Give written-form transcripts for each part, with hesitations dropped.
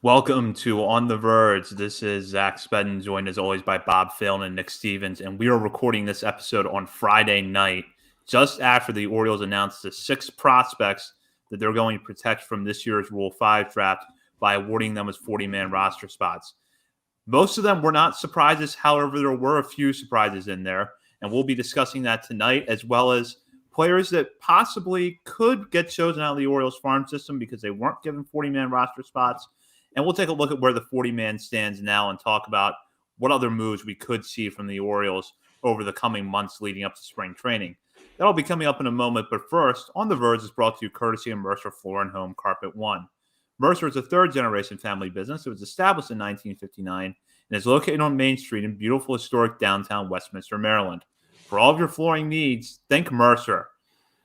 Welcome to On the Verge. This is Zach Spedden, joined as always by Bob Phelan and Nick Stevens, and we are recording this episode on Friday night, just after the Orioles announced the 6 prospects that they're going to protect from this year's Rule 5 draft by awarding them as 40-man roster spots. Most of them were not surprises. However, there were a few surprises in there, and we'll be discussing that tonight, as well as players that possibly could get chosen out of the Orioles farm system because they weren't given 40-man roster spots. And we'll take a look at where the 40-man stands now and talk about what other moves we could see from the Orioles over the coming months leading up to spring training. That'll be coming up in a moment, but first, On the Verge is brought to you courtesy of Mercer Floor and Home Carpet One. Mercer is a third-generation family business. It was established in 1959 and is located on Main Street in beautiful historic downtown Westminster, Maryland. For all of your flooring needs, think Mercer.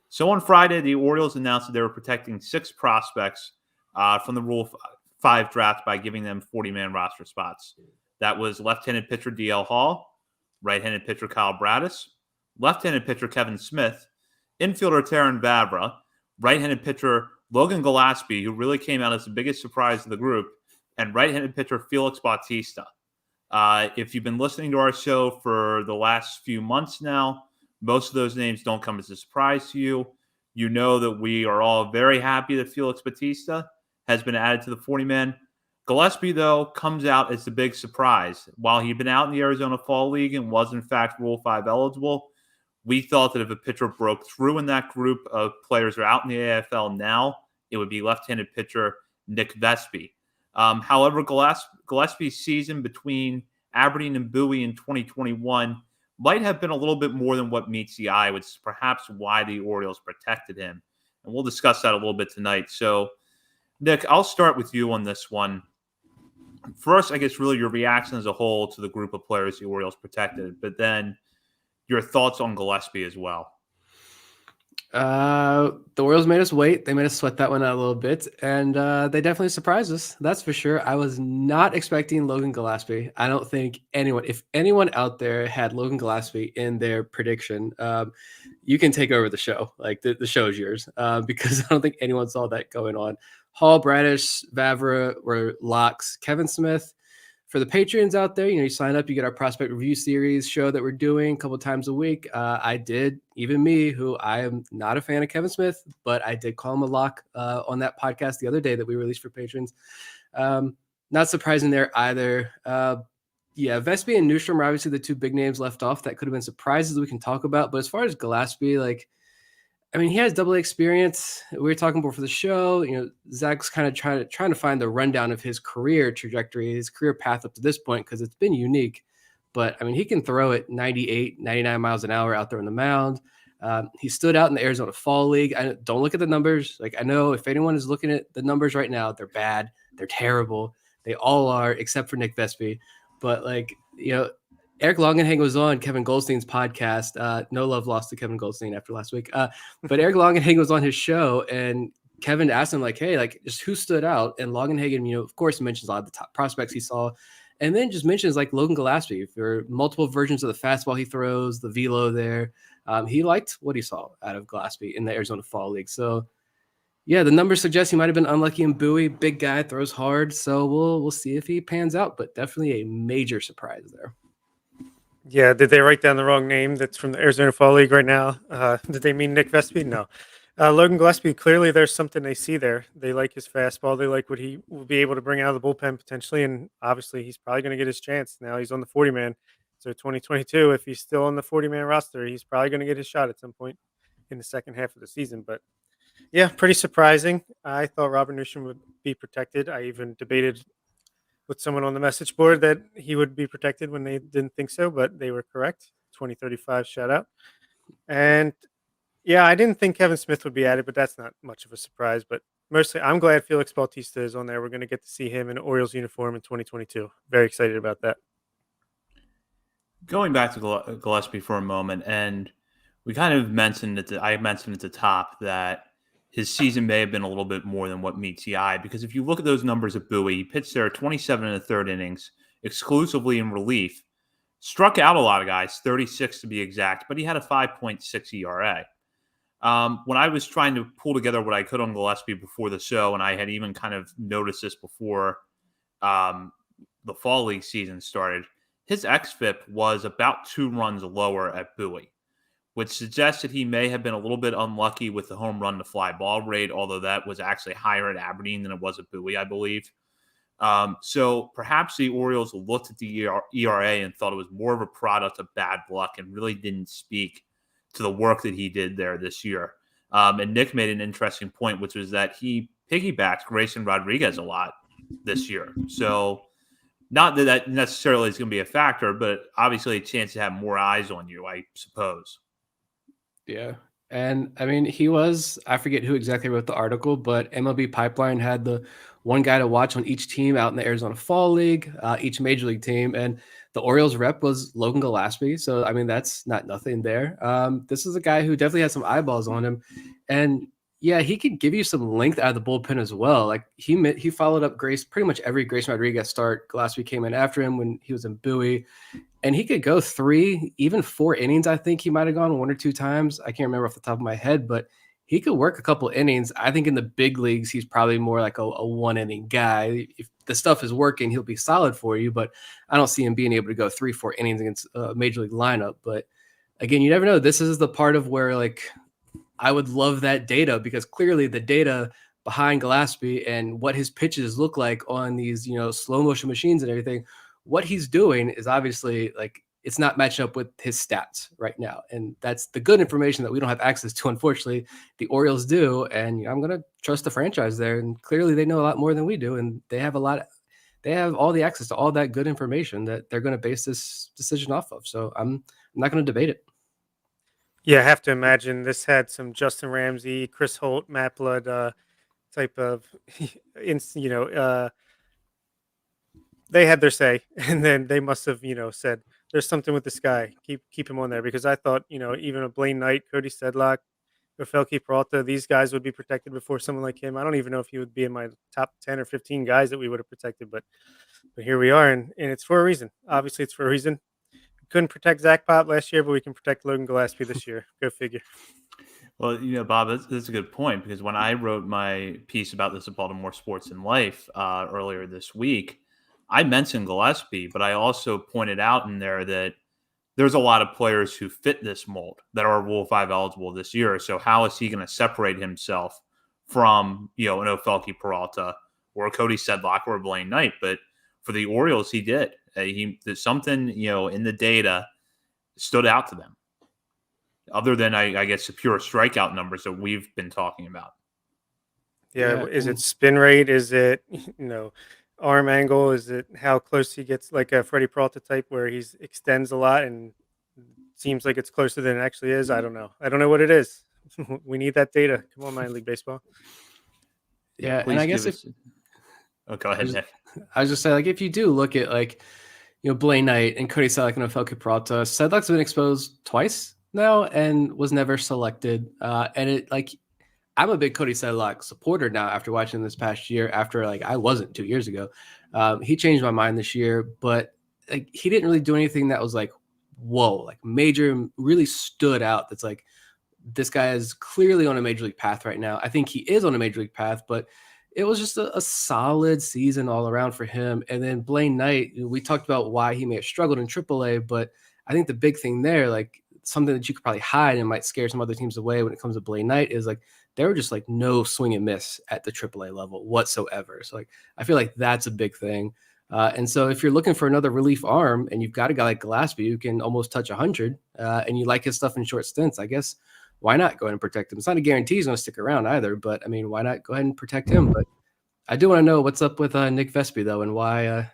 So on Friday, the Orioles announced that they were protecting 6 prospects from the Rule 5 draft by giving them 40-man roster spots. That was left-handed pitcher D.L. Hall, right-handed pitcher Kyle Bradish, left-handed pitcher Kevin Smith, infielder Taron Vavra, right-handed pitcher Logan Gillespie, who really came out as the biggest surprise of the group, and right-handed pitcher Felix Batista. If you've been listening to our show for the last few months now, most of those names don't come as a surprise to you. You know that we are all very happy that Felix Batista has been added to the 40-man. Gillespie, though, comes out as the big surprise. While he'd been out in the Arizona Fall League and was, in fact, Rule 5 eligible, we thought that if a pitcher broke through in that group of players who are out in the AFL now, it would be left-handed pitcher Nick Vespi. However, Gillespie's season between Aberdeen and Bowie in 2021 might have been a little bit more than what meets the eye, which is perhaps why the Orioles protected him. And we'll discuss that a little bit tonight. So, Nick, I'll start with you on this one. First, I guess really your reaction as a whole to the group of players the Orioles protected, but then your thoughts on Gillespie as well. The Orioles made us wait. They made us sweat that one out a little bit, and they definitely surprised us. That's for sure. I was not expecting Logan Gillespie. I don't think if anyone out there had Logan Gillespie in their prediction, you can take over the show. Like the show is yours, because I don't think anyone saw that going on. Hall, Radish, Vavra were locks. Kevin Smith, for the Patreons out there, you sign up, you get our prospect review series show that we're doing a couple of times a week. I did, even me, who I am not a fan of Kevin Smith, but I did call him a lock on that podcast the other day that we released for patrons. Not surprising there either. Vespi and Newstrom are obviously the 2 big names left off that could have been surprises we can talk about. But as far as Gillespie, he has double A experience. We were talking before the show. Zach's kind of trying to find the rundown of his career trajectory, his career path up to this point, because it's been unique. But, he can throw it 98, 99 miles an hour out there on the mound. He stood out in the Arizona Fall League. Don't look at the numbers. I know if anyone is looking at the numbers right now, they're bad. They're terrible. They all are, except for Nick Vespi. But, Eric Longenhagen was on Kevin Goldstein's podcast. No love lost to Kevin Goldstein after last week. But Eric Longenhagen was on his show, and Kevin asked him, just who stood out? And Longenhagen, of course, mentions a lot of the top prospects he saw, and then just mentions Logan Gillespie for multiple versions of the fastball he throws, the velo there. He liked what he saw out of Gillespie in the Arizona Fall League. So, yeah, the numbers suggest he might have been unlucky in Bowie. Big guy, throws hard. So we'll see if he pans out, but definitely a major surprise there. Yeah, did they write down the wrong name that's from the Arizona Fall League right now? Did they mean Nick Vespi? No. Logan Gillespie, clearly there's something they see there. They like his fastball. They like what he will be able to bring out of the bullpen potentially, and obviously he's probably going to get his chance. Now he's on the 40-man. So 2022, if he's still on the 40-man roster, he's probably going to get his shot at some point in the second half of the season. But, yeah, pretty surprising. I thought Robert Newsham would be protected. I even debated with someone on the message board that he would be protected when they didn't think so, but they were correct. 2035 shout out. And yeah, I didn't think Kevin Smith would be added, but that's not much of a surprise. But mostly I'm glad Felix Batista is on there. We're going to get to see him in an Orioles uniform in 2022. Very excited about that. Going back to Gillespie for a moment, and we kind of mentioned I mentioned at the top that his season may have been a little bit more than what meets the eye, because if you look at those numbers at Bowie, he pitched there 27 and a third innings, exclusively in relief, struck out a lot of guys, 36 to be exact, but he had a 5.6 ERA. When I was trying to pull together what I could on Gillespie before the show, and I had even kind of noticed this before the fall league season started, his xFIP was about 2 runs lower at Bowie, which suggests that he may have been a little bit unlucky with the home run to fly ball rate, although that was actually higher at Aberdeen than it was at Bowie, I believe. So perhaps the Orioles looked at the ERA and thought it was more of a product of bad luck and really didn't speak to the work that he did there this year. And Nick made an interesting point, which was that he piggybacked Grayson Rodriguez a lot this year. So not that that necessarily is going to be a factor, but obviously a chance to have more eyes on you, I suppose. Yeah. And I mean, I forget who exactly wrote the article, but MLB Pipeline had the one guy to watch on each team out in the Arizona Fall League, each major league team. And the Orioles rep was Logan Gillespie. So, I mean, that's not nothing there. This is a guy who definitely has some eyeballs on him. And yeah, he could give you some length out of the bullpen as well. Like he followed up pretty much every Grayson Rodriguez start. Gillespie came in after him when he was in Bowie. And he could go 3, even 4 innings. I think he might have gone 1 or 2 times. I can't remember off the top of my head, but he could work a couple innings. I think in the big leagues, he's probably more like a 1-inning guy. If the stuff is working, he'll be solid for you, but I don't see him being able to go 3, 4 innings against a major league lineup. But again, you never know. This is the part of where like I would love that data, because clearly the data behind Gillespie and what his pitches look like on these, slow motion machines and everything, what he's doing is obviously like it's not matching up with his stats right now. And that's the good information that we don't have access to. Unfortunately, the Orioles do. And I'm going to trust the franchise there. And clearly they know a lot more than we do. And they have they have all the access to all that good information that they're going to base this decision off of. So I'm not going to debate it. Yeah, I have to imagine this had some Justin Ramsey, Chris Holt, Matt Blood type of, they had their say, and then they must have, said, there's something with this guy. Keep him on there, because I thought, even a Blaine Knight, Cody Sedlock, or Felix Batista, these guys would be protected before someone like him. I don't even know if he would be in my top 10 or 15 guys that we would have protected, but here we are, and it's for a reason. Obviously, it's for a reason. We couldn't protect Zach Pop last year, but we can protect Logan Gillespie this year. Go figure. Well, Bob, that's a good point, because when I wrote my piece about this at Baltimore Sports and Life earlier this week, I mentioned Gillespie, but I also pointed out in there that there's a lot of players who fit this mold that are Rule 5 eligible this year. So how is he going to separate himself from, an Ofelke Peralta or a Cody Sedlock or a Blaine Knight? But for the Orioles, he did. There's something, in the data stood out to them, other than, I guess, the pure strikeout numbers that we've been talking about. Yeah. Is it spin rate? Is it, arm angle? Is it how close he gets, like a Freddie Peralta type where he extends a lot and seems like it's closer than it actually is? I don't know. I don't know what it is. We need that data. Come on, minor league baseball. Yeah, and I guess go ahead, Nick. I was just saying, like, if you do look at Blaine Knight and Cody Sedlock and Ofelke Peralta, Sedlock's been exposed twice now and was never selected. And it I'm a big Cody Sedlock supporter now after watching this past year, after I wasn't 2 years ago. He changed my mind this year, but he didn't really do anything that was whoa, major, really stood out. That's this guy is clearly on a major league path right now. I think he is on a major league path, but it was just a solid season all around for him. And then Blaine Knight, we talked about why he may have struggled in AAA, but I think the big thing there, something that you could probably hide and might scare some other teams away when it comes to Blaine Knight, is there were just no swing and miss at the AAA level whatsoever. So I feel like that's a big thing. And so if you're looking for another relief arm and you've got a guy like Gillespie who can almost touch 100 and you like his stuff in short stints, I guess why not go ahead and protect him? It's not a guarantee he's going to stick around either, but I mean, why not go ahead and protect him? But I do want to know what's up with Nick Vespi though, and why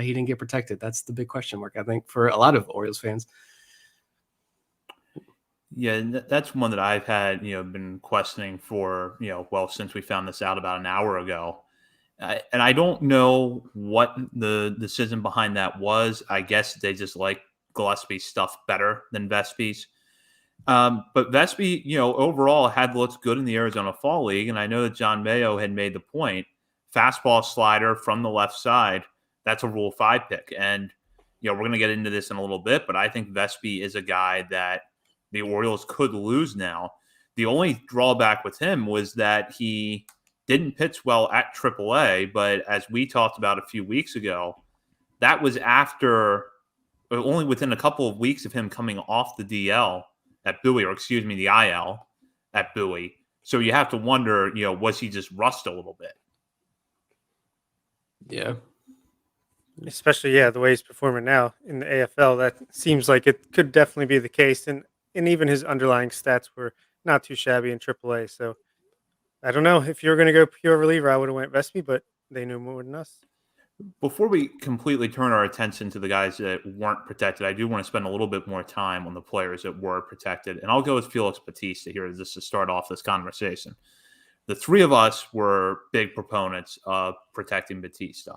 he didn't get protected. That's the big question mark, I think, for a lot of Orioles fans. Yeah, that's one that I've had, been questioning for, since we found this out about an hour ago. And I don't know what the decision behind that was. I guess they just like Gillespie's stuff better than Vespi's. But Vespi, overall had looked good in the Arizona Fall League. And I know that John Mayo had made the point, fastball slider from the left side, that's a Rule 5 pick. And, we're going to get into this in a little bit, but I think Vespi is a guy that the Orioles could lose now. The only drawback with him was that he didn't pitch well at AAA, but as we talked about a few weeks ago, that was after only within a couple of weeks of him coming off the DL at Bowie, or excuse me, the IL at Bowie. So you have to wonder, was he just rust a little bit? Yeah. Especially, the way he's performing now in the AFL, that seems like it could definitely be the case. And even his underlying stats were not too shabby in AAA. So I don't know. If you were going to go pure reliever, I would have went Vespi, but they knew more than us. Before we completely turn our attention to the guys that weren't protected, I do want to spend a little bit more time on the players that were protected. And I'll go with Felix Batista here just to start off this conversation. The three of us were big proponents of protecting Batista.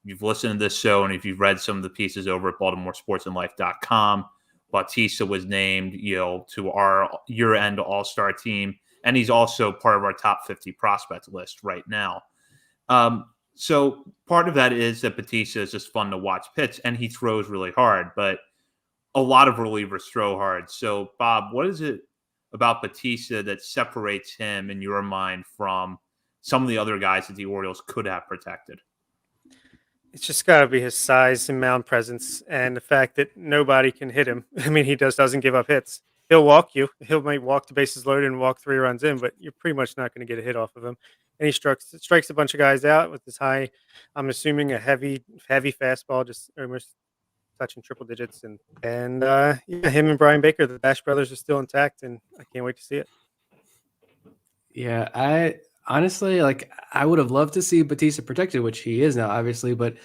You've listened to this show, and if you've read some of the pieces over at BaltimoreSportsAndLife.com, Batista was named, to our year-end All-Star team, and he's also part of our top 50 prospect list right now. So part of that is that Batista is just fun to watch pitch, and he throws really hard, but a lot of relievers throw hard. So, Bob, what is it about Batista that separates him, in your mind, from some of the other guys that the Orioles could have protected? It's just got to be his size and mound presence, and the fact that nobody can hit him. I mean, he doesn't give up hits. He'll walk you. Might walk the bases loaded and walk 3 runs in, but you're pretty much not going to get a hit off of him. And he strikes a bunch of guys out with this high, I'm assuming a heavy fastball, just almost touching triple digits. And him and Brian Baker, the Bash brothers, are still intact, and I can't wait to see it. Yeah, I honestly, I would have loved to see Batista protected, which he is now, obviously, but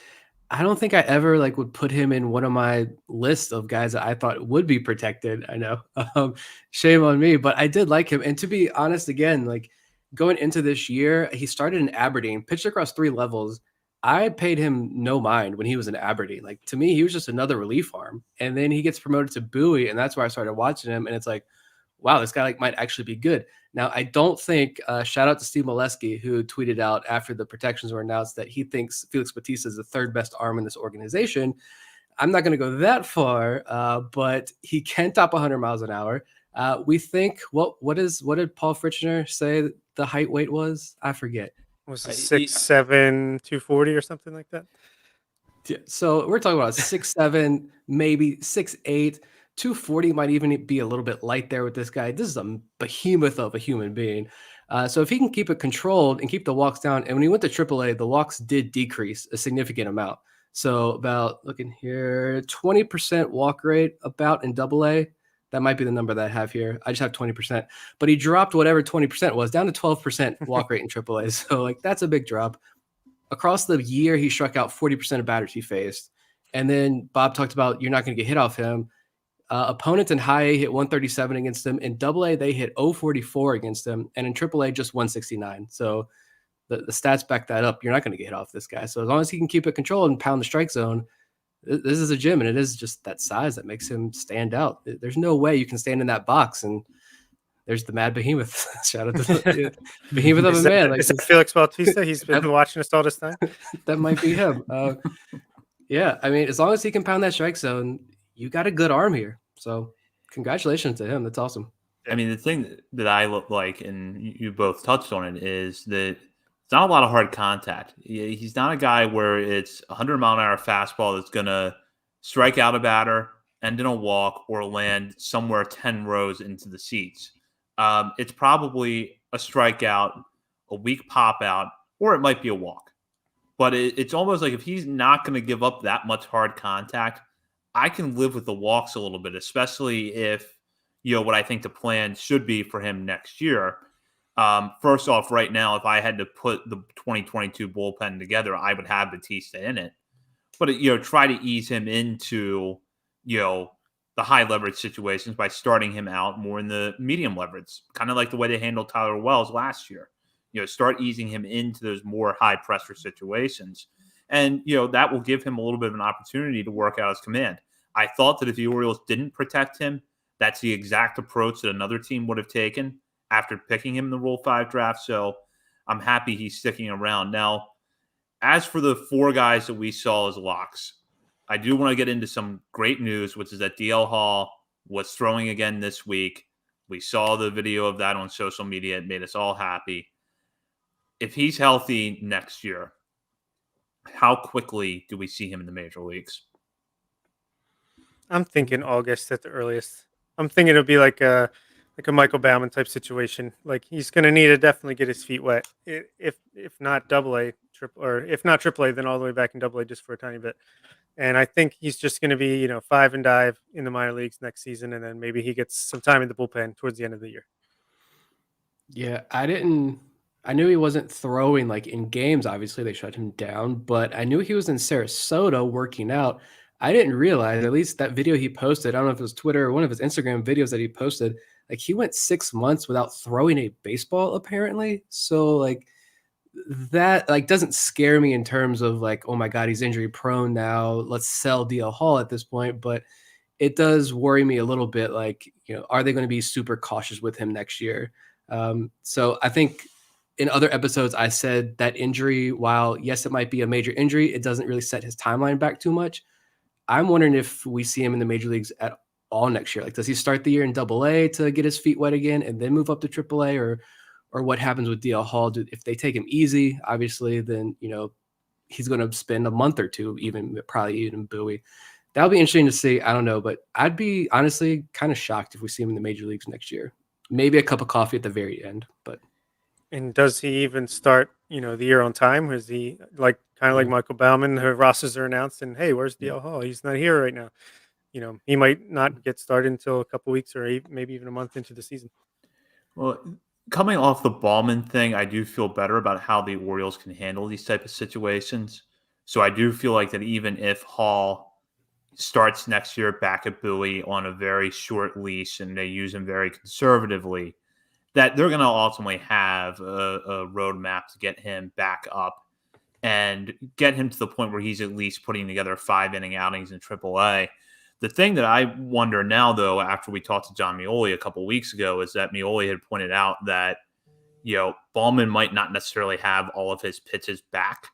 I don't think I ever would put him in one of my list of guys that I thought would be protected. I know, shame on me, but I did like him. And to be honest, again, going into this year, he started in Aberdeen, pitched across 3 levels. I paid him no mind when he was in Aberdeen. To me, he was just another relief arm. And then he gets promoted to Bowie, and that's where I started watching him. And it's wow, this guy might actually be good. Now, I don't think, shout out to Steve Molesky, who tweeted out after the protections were announced that he thinks Felix Batista is the 3rd best arm in this organization. I'm not going to go that far, but he can top 100 miles an hour. We think, what did Paul Fritchner say the height weight was? I forget. Was it 6'7", 240 or something like that? Yeah, so we're talking about 6'7", maybe 6'8". 240 might even be a little bit light there with this guy. This is a behemoth of a human being. So if he can keep it controlled and keep the walks down, and when he went to AAA, the walks did decrease a significant amount. So about, looking here, 20% walk rate about in AA. That might be the number that I have here. I just have 20%. But he dropped whatever 20% was down to 12% walk rate in AAA. So that's a big drop. Across the year, he struck out 40% of batters he faced. And then Bob talked about you're not going to get hit off him. Opponents in high A hit 137 against him. In AA, they hit 044 against him. And in AAA, just 169. So the stats back that up. You're not going to get hit off this guy. So as long as he can keep it controlled and pound the strike zone, this is a gym. And it is just that size that makes him stand out. There's no way you can stand in that box. And there's the mad behemoth. Shout out to the behemoth of a man. Is that Felix Batista? He's been watching us all this time. That might be him. Yeah, I mean, as long as he can pound that strike zone, you got a good arm here. So congratulations to him. That's awesome. I mean, the thing that I look like, and you both touched on it, is that it's not a lot of hard contact. He's not a guy where it's 100-mile-an-hour fastball that's going to strike out a batter, end in a walk, or land somewhere 10 rows into the seats. It's probably a strikeout, a weak pop out, or it might be a walk. But it's almost like if he's not going to give up that much hard contact, I can live with the walks a little bit, especially if, what I think the plan should be for him next year. First off, right now, if I had to put the 2022 bullpen together, I would have Batista in it. But, try to ease him into, the high leverage situations by starting him out more in the medium leverage, kind of like the way they handled Tyler Wells last year. Start easing him into those more high pressure situations. And, that will give him a little bit of an opportunity to work out his command. I thought that if the Orioles didn't protect him, that's the exact approach that another team would have taken after picking him in the Rule 5 draft. So I'm happy he's sticking around. Now, as for the 4 guys that we saw as locks, I do want to get into some great news, which is that DL Hall was throwing again this week. We saw the video of that on social media. It made us all happy. if he's healthy next year, how quickly do we see him in the major leagues? I'm thinking August at the earliest. I'm thinking it'll be like a Michael Bauman type situation. Like he's going to need to definitely get his feet wet. If not Double A, triple, or if not Triple A, then all the way back in Double A just for a tiny bit. And I think he's just going to be, five and dive in the minor leagues next season, and then maybe he gets some time in the bullpen towards the end of the year. Yeah, I knew he wasn't throwing like in games. Obviously, they shut him down, but I knew he was in Sarasota working out. I didn't realize, at least that video he posted, I don't know if it was Twitter or one of his Instagram videos that he posted, like he went 6 months without throwing a baseball, apparently. So like that like doesn't scare me in terms of like, oh my God, he's injury prone now. Let's sell DL Hall at this point. But it does worry me a little bit. Like, are they going to be super cautious with him next year? So I think in other episodes, I said that injury, while yes, it might be a major injury, it doesn't really set his timeline back too much. I'm wondering if we see him in the major leagues at all next year. Like, does he start the year in Double A to get his feet wet again and then move up to Triple A, or what happens with DL Hall? If they take him easy, obviously, then he's going to spend a month or two, probably even Bowie. That'll be interesting to see. I don't know, but I'd be honestly kind of shocked if we see him in the major leagues next year. Maybe a cup of coffee at the very end, but. And does he even start, the year on time? Or is he like kind of like Michael Bauman? The rosters are announced, and hey, where's DL Hall? He's not here right now. He might not get started until a couple weeks or maybe even a month into the season. Well, coming off the Ballman thing, I do feel better about how the Orioles can handle these type of situations. So I do feel like that even if Hall starts next year back at Bowie on a very short leash and they use him very conservatively, that they're going to ultimately have a roadmap to get him back up and get him to the point where he's at least putting together 5-inning outings in AAA. The thing that I wonder now, though, after we talked to John Mioli a couple of weeks ago, is that Mioli had pointed out that, Ballman might not necessarily have all of his pitches back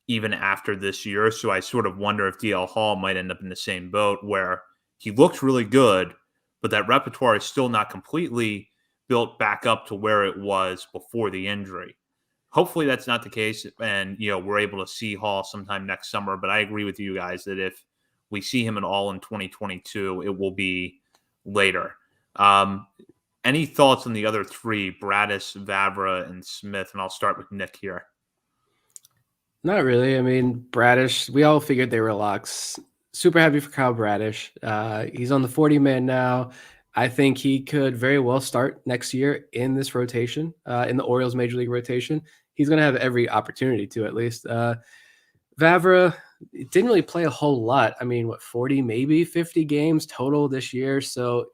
even after this year. So I sort of wonder if DL Hall might end up in the same boat where he looked really good, but that repertoire is still not completely built back up to where it was before the injury. Hopefully that's not the case, and we're able to see Hall sometime next summer. But I agree with you guys that if we see him at all in 2022, it will be later. Any thoughts on the other three, Bradish, Vavra, and Smith? And I'll start with Nick here. Not really. I mean, Bradish, we all figured they were locks. Super happy for Kyle Bradish. He's on the 40-man now. I think he could very well start next year in this rotation, in the Orioles Major League rotation. He's going to have every opportunity to, at least. Vavra didn't really play a whole lot. I mean, 40, maybe 50 games total this year. So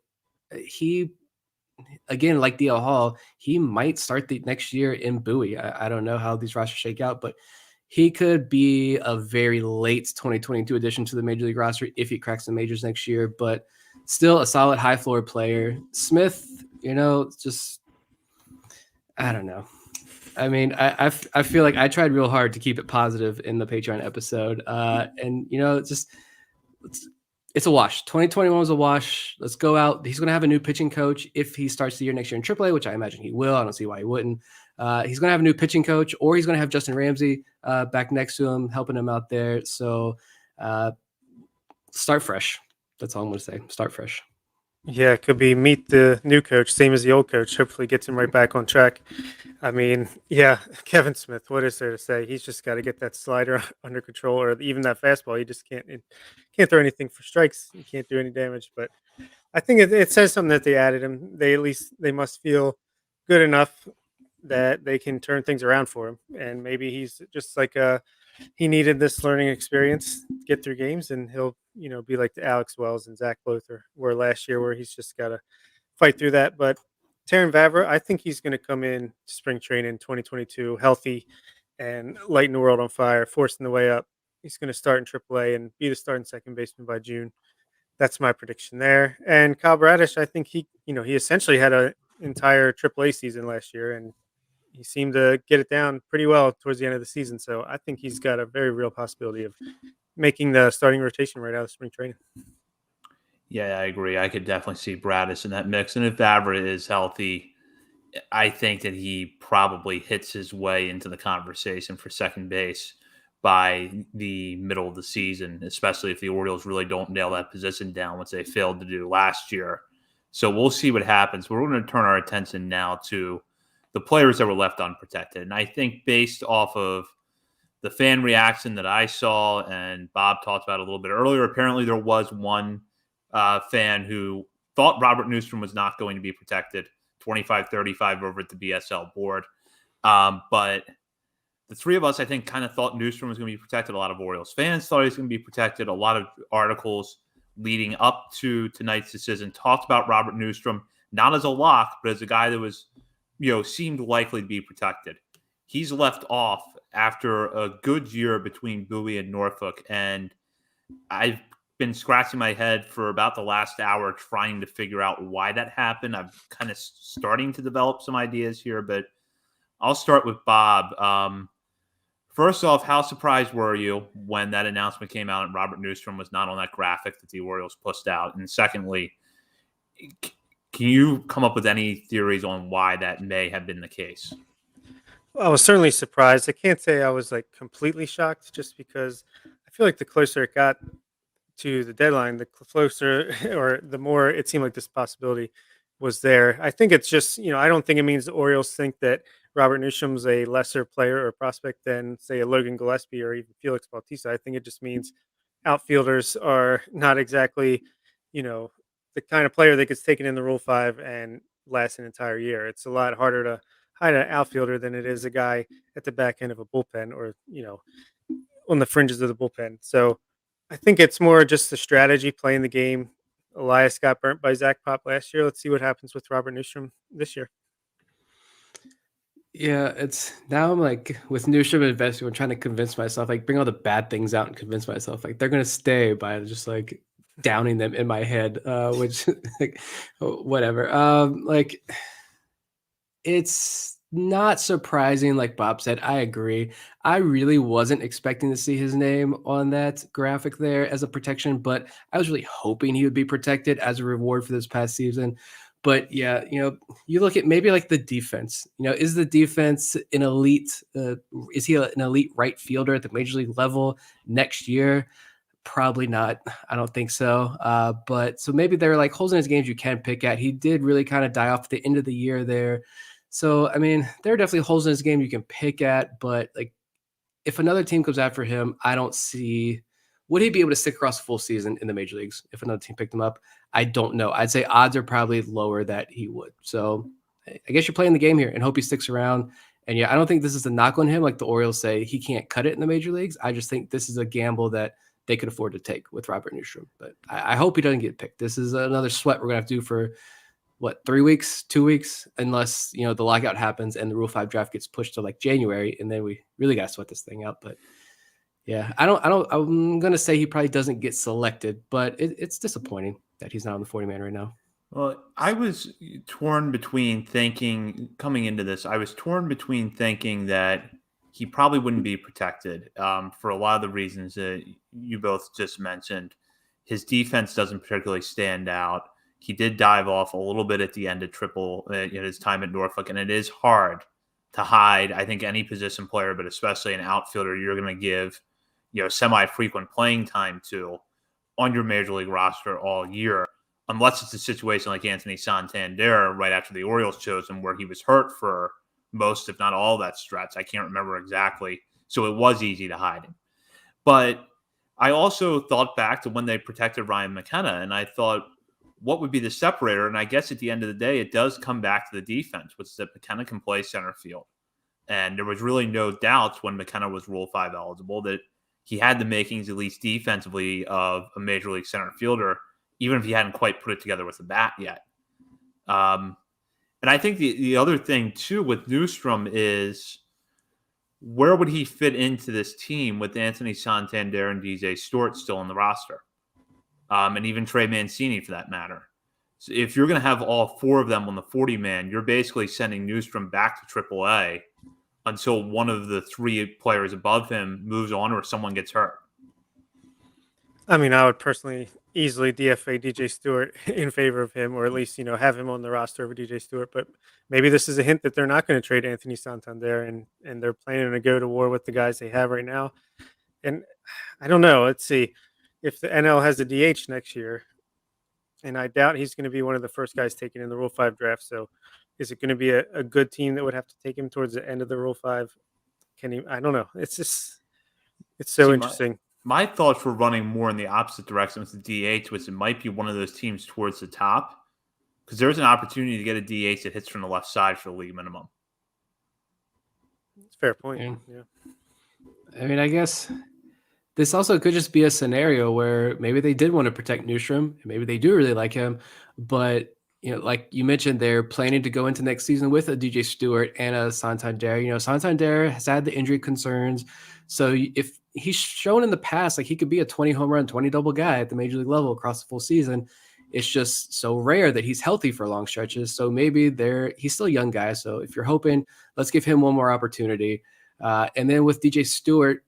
he, again, like DL Hall, he might start the next year in Bowie. I don't know how these rosters shake out, but he could be a very late 2022 addition to the Major League roster if he cracks the majors next year. But still a solid high floor player. Smith, just I don't know. I mean, I feel like I tried real hard to keep it positive in the Patreon episode. And it's a wash. 2021 was a wash. Let's go out. He's going to have a new pitching coach if he starts the year next year in AAA, which I imagine he will. I don't see why he wouldn't. He's going to have a new pitching coach, or he's going to have Justin Ramsey back next to him, helping him out there. So start fresh. That's all I'm going to say. Start fresh. Yeah, it could be meet the new coach, same as the old coach. Hopefully gets him right back on track. I mean, yeah, Kevin Smith, what is there to say? He's just got to get that slider under control, or even that fastball. He just can't throw anything for strikes. He can't do any damage. But I think it says something that they added him. They must feel good enough that they can turn things around for him. And maybe he's just like he needed this learning experience to get through games, and he'll be like the Alex Wells and Zach Lother were last year, where he's just got to fight through that. But Taron Vavra, I think he's going to come in spring training 2022 healthy and lighting the world on fire, forcing the way up. He's going to start in AAA and be the starting second baseman by June. That's my prediction there. And Kyle Bradish, I think he essentially had an entire AAA season last year, and he seemed to get it down pretty well towards the end of the season. So I think he's got a very real possibility of making the starting rotation right out of spring training. Yeah, I agree. I could definitely see Bradish in that mix. And if Vavra is healthy I think that he probably hits his way into the conversation for second base by the middle of the season, especially if the Orioles really don't nail that position down, which they failed to do last year. So we'll see what happens. We're going to turn our attention now to the players that were left unprotected. And I think based off of the fan reaction that I saw and Bob talked about a little bit earlier, apparently there was one fan who thought Robert Newstrom was not going to be protected, 25-35 over at the BSL board. But the three of us, I think, kind of thought Newstrom was going to be protected. A lot of Orioles fans thought he was going to be protected. A lot of articles leading up to tonight's decision talked about Robert Newstrom, not as a lock, but as a guy that was, seemed likely to be protected. He's left off after a good year between Bowie and Norfolk, and I've been scratching my head for about the last hour trying to figure out why that happened. I'm kind of starting to develop some ideas here, but I'll start with Bob. First off, how surprised were you when that announcement came out and Robert Newstrom was not on that graphic that the Orioles pushed out? And secondly, can you come up with any theories on why that may have been the case? Well, I was certainly surprised. I can't say I was completely shocked, just because I feel like the closer it got to the deadline, the closer or the more it seemed like this possibility was there. I think it's just, I don't think it means the Orioles think that Robert Newstrom's a lesser player or prospect than, say, a Logan Gillespie or even Felix Batista. I think it just means outfielders are not exactly, the kind of player that gets taken in the Rule 5 and lasts an entire year. It's a lot harder to hide an outfielder than it is a guy at the back end of a bullpen or, on the fringes of the bullpen. So I think it's more just the strategy, playing the game. Elias got burnt by Zach Pop last year. Let's see what happens with Robert Newstrom this year. Yeah, it's now I'm with Newstrom investing, I'm trying to convince myself, bring all the bad things out and convince myself they're gonna stay by just downing them in my head, which whatever. It's not surprising, like Bob said. I agree. I really wasn't expecting to see his name on that graphic there as a protection, but I was really hoping he would be protected as a reward for this past season. But yeah, you look at maybe the defense. Is the defense an elite? Is he an elite right fielder at the major league level next year? Probably not. I don't think so. But so maybe there are holes in his games you can pick at. He did really kind of die off at the end of the year there. So, I mean, there are definitely holes in his game you can pick at, but if another team comes after him, I don't see, would he be able to stick across the full season in the major leagues if another team picked him up? I don't know. I'd say odds are probably lower that he would. So I guess you're playing the game here and hope he sticks around. And yeah, I don't think this is a knock on him. Like the Orioles say, he can't cut it in the major leagues. I just think this is a gamble that they could afford to take with Robert Newstrom. But I hope he doesn't get picked. This is another sweat we're going to have to do for 3 weeks, 2 weeks, unless, the lockout happens and the Rule 5 draft gets pushed to January, and then we really got to sweat this thing out. But yeah, I'm going to say he probably doesn't get selected, but it's disappointing that he's not on the 40-man right now. Well, I was torn between thinking that he probably wouldn't be protected for a lot of the reasons that you both just mentioned. His defense doesn't particularly stand out. He did dive off a little bit at the end of his time at Norfolk, and it is hard to hide, I think, any position player, but especially an outfielder you're going to give, semi-frequent playing time to on your major league roster all year, unless it's a situation like Anthony Santander right after the Orioles chose him, where he was hurt for most, if not all, that stretch. I can't remember exactly. So it was easy to hide him. But I also thought back to when they protected Ryan McKenna, and I thought, what would be the separator? And I guess at the end of the day, it does come back to the defense, which is that McKenna can play center field. And there was really no doubts when McKenna was Rule 5 eligible that he had the makings, at least defensively, of a major league center fielder, even if he hadn't quite put it together with the bat yet. And I think the other thing, too, with Newstrom is where would he fit into this team with Anthony Santander and DJ Stewart still on the roster? And even Trey Mancini, for that matter. So if you're going to have all four of them on the 40-man, you're basically sending Newstrom back to AAA until one of the three players above him moves on or someone gets hurt. I mean, I would personally easily DFA DJ Stewart in favor of him, or at least have him on the roster over DJ Stewart. But maybe this is a hint that they're not going to trade Anthony Santander, and they're planning to go to war with the guys they have right now. And I don't know. Let's see if the NL has a DH next year, and I doubt he's going to be one of the first guys taken in the Rule 5 draft. So, is it going to be a good team that would have to take him towards the end of the Rule 5? Can he? I don't know. It's so See, interesting. my thoughts were running more in the opposite direction with the DH, which it might be one of those teams towards the top because there's an opportunity to get a DH that hits from the left side for the league minimum. It's a fair point. Yeah. I mean, I guess this also could just be a scenario where maybe they did want to protect Newstrom, and maybe they do really like him, but like you mentioned, they're planning to go into next season with a DJ Stewart and a Santander. Santander has had the injury concerns, so if he's shown in the past like he could be a 20 home run, 20 double guy at the major league level across the full season, it's just so rare that he's healthy for long stretches. So maybe he's still a young guy. So if you're hoping, let's give him one more opportunity. And then with DJ Stewart,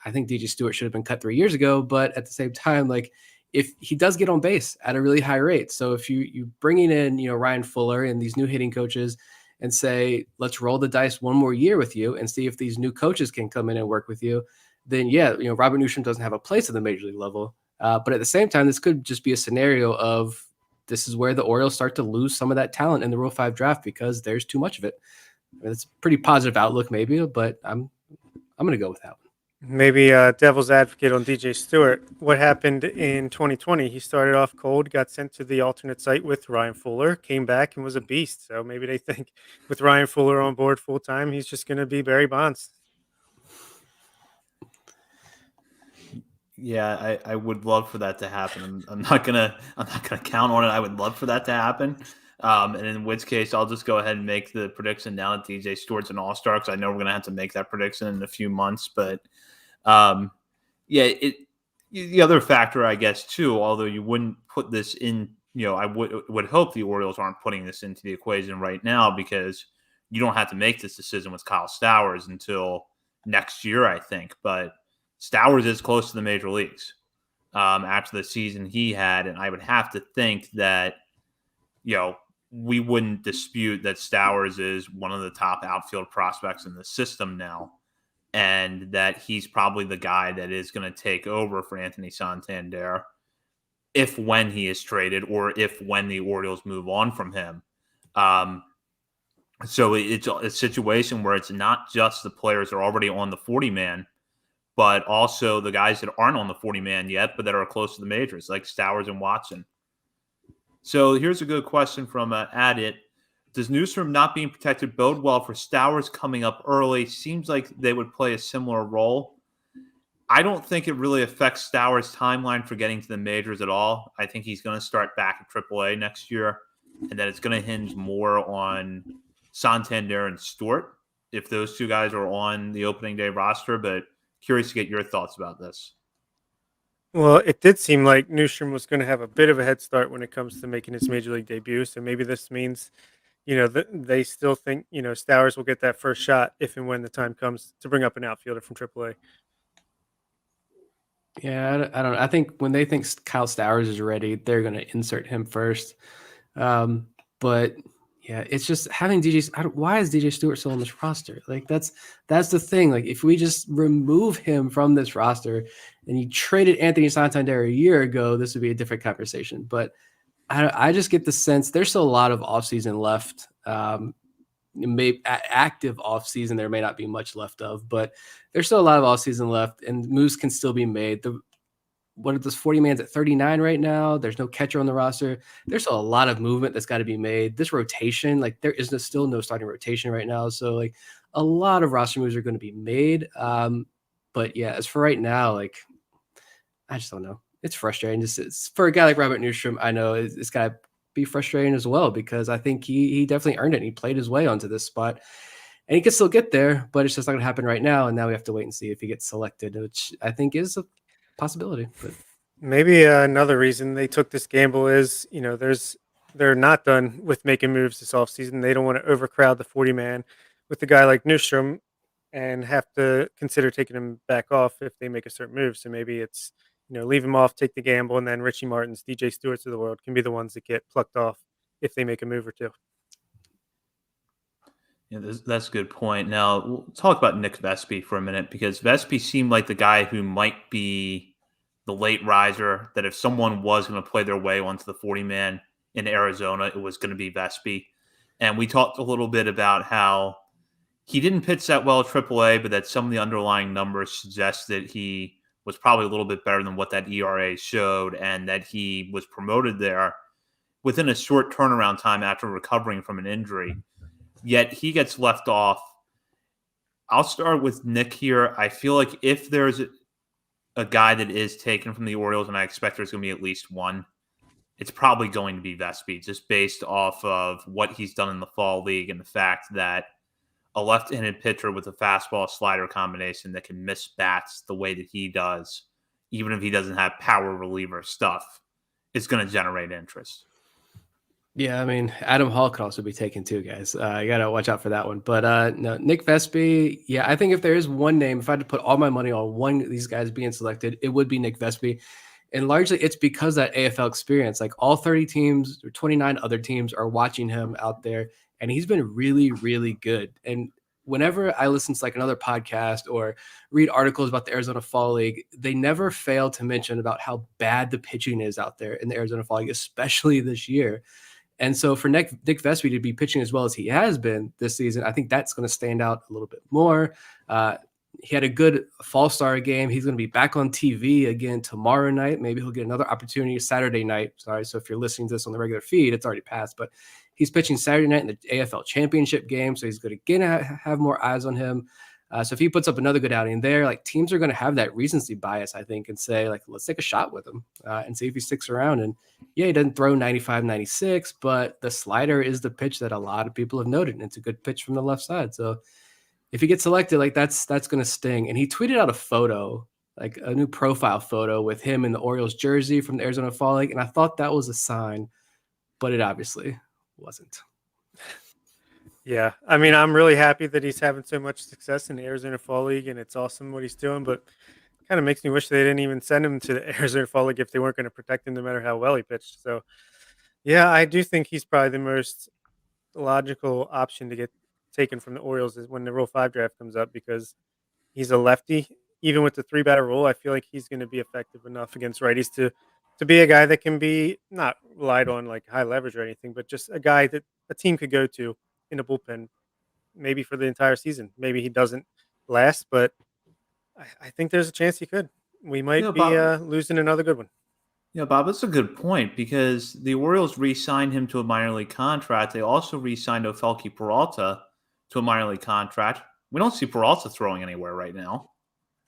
I think DJ Stewart should have been cut 3 years ago, but at the same time, like if he does get on base at a really high rate. So if you bringing in, Ryan Fuller and these new hitting coaches and say, let's roll the dice one more year with you and see if these new coaches can come in and work with you, then Robert Newstrom doesn't have a place at the major league level. But at the same time, this could just be a scenario of this is where the Orioles start to lose some of that talent in the Rule 5 draft because there's too much of it. I mean, it's a pretty positive outlook maybe, but I'm going to go with that one. Maybe devil's advocate on DJ Stewart. What happened in 2020? He started off cold, got sent to the alternate site with Ryan Fuller, came back and was a beast. So maybe they think with Ryan Fuller on board full time, he's just going to be Barry Bonds. Yeah, I would love for that to happen. I'm not gonna count on it. I would love for that to happen. And in which case, I'll just go ahead and make the prediction now that DJ Stewart's an all-star because I know we're going to have to make that prediction in a few months. But, the other factor, I guess, too, although you wouldn't put this in, I would hope the Orioles aren't putting this into the equation right now because you don't have to make this decision with Kyle Stowers until next year, I think. But Stowers is close to the major leagues after the season he had, and I would have to think that, we wouldn't dispute that Stowers is one of the top outfield prospects in the system now, and that he's probably the guy that is going to take over for Anthony Santander when he is traded or when the Orioles move on from him. So it's a situation where it's not just the players that are already on the 40-man, but also the guys that aren't on the 40-man yet, but that are close to the majors, like Stowers and Watson. So here's a good question from Adit. Does Newstrom not being protected bode well for Stowers coming up early? Seems like they would play a similar role. I don't think it really affects Stowers' timeline for getting to the majors at all. I think he's going to start back at AAA next year, and then it's going to hinge more on Santander and Stewart if those two guys are on the opening day roster. But curious to get your thoughts about this. Well, it did seem like Newstrom was going to have a bit of a head start when it comes to making his major league debut. So maybe this means, they still think, Stowers will get that first shot if and when the time comes to bring up an outfielder from AAA. Yeah, I don't know. I think when they think Kyle Stowers is ready, they're going to insert him first. But yeah, it's just having why is DJ Stewart still on this roster? Like that's the thing. Like if we just remove him from this roster and you traded Anthony Santander a year ago, this would be a different conversation. But I just get the sense there's still a lot of offseason left. Maybe active offseason there may not be much left of, but there's still a lot of offseason left and moves can still be made. What are those 40-man's at 39 right now? There's no catcher on the roster. There's a lot of movement that's got to be made. This rotation, like there is still no starting rotation right now. So like a lot of roster moves are going to be made. But yeah, as for right now, like I just don't know. It's frustrating. It's for a guy like Robert Newstrom, I know it's got to be frustrating as well because I think he definitely earned it. And he played his way onto this spot. And he can still get there, but it's just not going to happen right now. And now we have to wait and see if he gets selected, which I think is a possibility. But maybe another reason they took this gamble is, they're not done with making moves this offseason. They don't want to overcrowd the 40-man with a guy like Newstrom and have to consider taking him back off if they make a certain move. So maybe it's, leave him off, take the gamble, and then Richie Martins, DJ Stewarts of the world can be the ones that get plucked off if they make a move or two. Yeah, that's a good point. Now, we'll talk about Nick Vespi for a minute because Vespi seemed like the guy who might be the late riser, that if someone was going to play their way onto the 40-man in Arizona, it was going to be Vespi. And we talked a little bit about how he didn't pitch that well at AAA, but that some of the underlying numbers suggest that he was probably a little bit better than what that ERA showed, and that he was promoted there within a short turnaround time after recovering from an injury. Yet he gets left off. I'll start with Nick here. I feel like if there's a guy that is taken from the Orioles, and I expect there's going to be at least one, it's probably going to be Vespi, just based off of what he's done in the fall league and the fact that a left-handed pitcher with a fastball slider combination that can miss bats the way that he does, even if he doesn't have power reliever stuff, is going to generate interest. Yeah, I mean, Adam Hall could also be taken too, guys. You got to watch out for that one. But no, Nick Vespi, yeah, I think if there is one name, if I had to put all my money on one of these guys being selected, it would be Nick Vespi. And largely it's because that AFL experience, like all 30 teams or 29 other teams are watching him out there, and he's been really, really good. And whenever I listen to like another podcast or read articles about the Arizona Fall League, they never fail to mention about how bad the pitching is out there in the Arizona Fall League, especially this year. And so for Nick Vespi to be pitching as well as he has been this season, I think that's going to stand out a little bit more. He had a good fall star game. He's going to be back on TV again tomorrow night. Maybe he'll get another opportunity Saturday night. Sorry. So if you're listening to this on the regular feed, it's already passed, but he's pitching Saturday night in the AFL championship game. So he's going to again have more eyes on him. So if he puts up another good outing there, like teams are going to have that recency bias, I think, and say, like, let's take a shot with him and see if he sticks around. And yeah, he doesn't throw 95, 96, but the slider is the pitch that a lot of people have noted. And it's a good pitch from the left side. So if he gets selected, like that's going to sting. And he tweeted out a photo, like a new profile photo with him in the Orioles jersey from the Arizona Fall League. And I thought that was a sign, but it obviously wasn't. Yeah, I mean, I'm really happy that he's having so much success in the Arizona Fall League, and it's awesome what he's doing, but kind of makes me wish they didn't even send him to the Arizona Fall League if they weren't going to protect him no matter how well he pitched. So, yeah, I do think he's probably the most logical option to get taken from the Orioles is when the Rule 5 draft comes up, because he's a lefty. Even with the 3-batter rule, I feel like he's going to be effective enough against righties to be a guy that can be not relied on like high leverage or anything, but just a guy that a team could go to in a bullpen, maybe for the entire season. Maybe he doesn't last, but I think there's a chance he could. We might be losing another good one. Yeah, Bob, that's a good point because the Orioles re-signed him to a minor league contract. They also re-signed Ofelky Peralta to a minor league contract. We don't see Peralta throwing anywhere right now.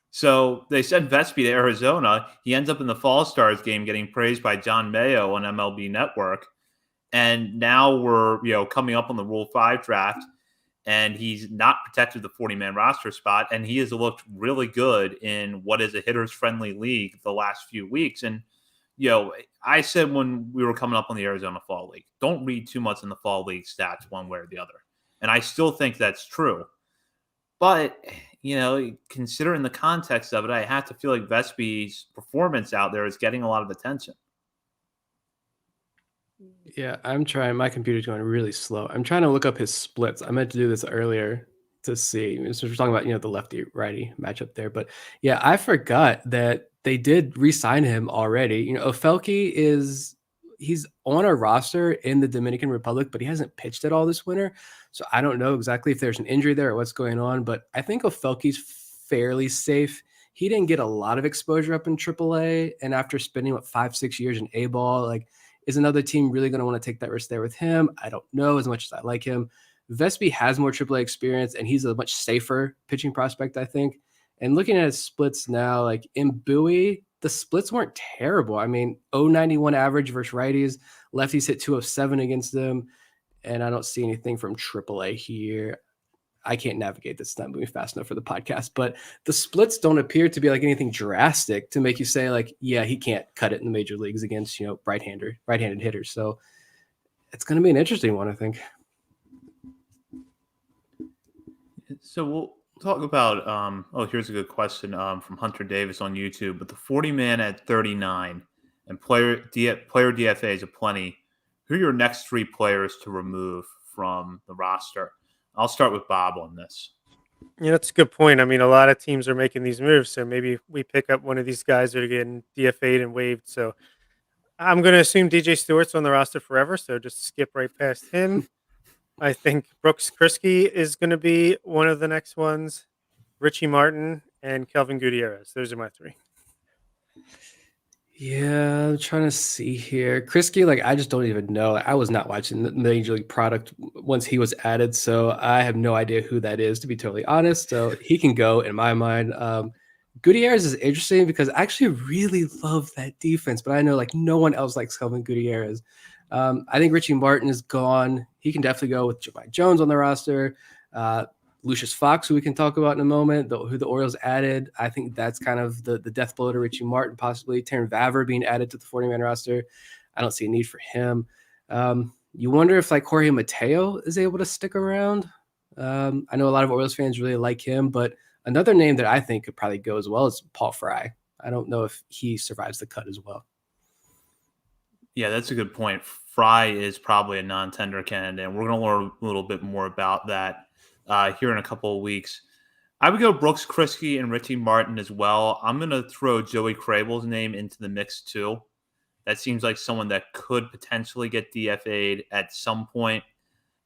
So they sent Vespi to Arizona. He ends up in the Fall Stars game getting praised by John Mayo on MLB Network. And now we're, coming up on the Rule 5 draft, and he's not protected the 40-man roster spot, and he has looked really good in what is a hitters-friendly league the last few weeks. And, I said when we were coming up on the Arizona Fall League, don't read too much in the Fall League stats one way or the other. And I still think that's true. But, considering the context of it, I have to feel like Vespi's performance out there is getting a lot of attention. Yeah, I'm trying. My computer's going really slow. I'm trying to look up his splits. I meant to do this earlier to see. So we're talking about, the lefty-righty matchup there. But yeah, I forgot that they did re-sign him already. Ofelky he's on a roster in the Dominican Republic, but he hasn't pitched at all this winter. So I don't know exactly if there's an injury there or what's going on. But I think Ofelky's fairly safe. He didn't get a lot of exposure up in AAA. And after spending, 5-6 years in A-ball, is another team really going to want to take that risk there with him? I don't know, as much as I like him. Vespi has more AAA experience, and he's a much safer pitching prospect, I think. And looking at his splits now, in Bowie, the splits weren't terrible. I mean, 0.91 average versus righties. Lefties hit 207 against them. And I don't see anything from AAA here. I can't navigate this. It's not moving fast enough for the podcast, but the splits don't appear to be anything drastic to make you say yeah, he can't cut it in the major leagues against, right-handed hitters. So it's going to be an interesting one, I think. So Talk about here's a good question from Hunter Davis on YouTube. But the 40 man at 39 and player DFAs a plenty. Who are your next three players to remove from the roster? I'll start with Bob on this. Yeah, that's a good point. I mean, a lot of teams are making these moves, so maybe we pick up one of these guys that are getting DFA'd and waived. So I'm going to assume DJ Stewart's on the roster forever, so just skip right past him. I think Brooks Krisky is going to be one of the next ones. Richie Martin and Kelvin Gutierrez. Those are my three. Yeah, I'm trying to see here. Krisky, like I just don't even know. I was not watching the Major League product once he was added, so I have no idea who that is, to be totally honest. So he can go in my mind. Gutierrez is interesting because I actually really love that defense, but I know like no one else likes Kelvin Gutierrez. I think Richie Martin is gone. He can definitely go with Jahmai Jones on the roster. Lucius Fox, who we can talk about in a moment, who the Orioles added. I think that's kind of the death blow to Richie Martin, possibly. Terran Vavra being added to the 40-man roster. I don't see a need for him. You wonder if like Jorge Mateo is able to stick around. I know a lot of Orioles fans really like him, but another name that I think could probably go as well is Paul Fry. I don't know if he survives the cut as well. Yeah, that's a good point. Fry is probably a non-tender candidate, and we're going to learn a little bit more about that here in a couple of weeks. I would go Brooks Krisky and Richie Martin as well. I'm going to throw Joey Crable's name into the mix too. That seems like someone that could potentially get DFA'd at some point.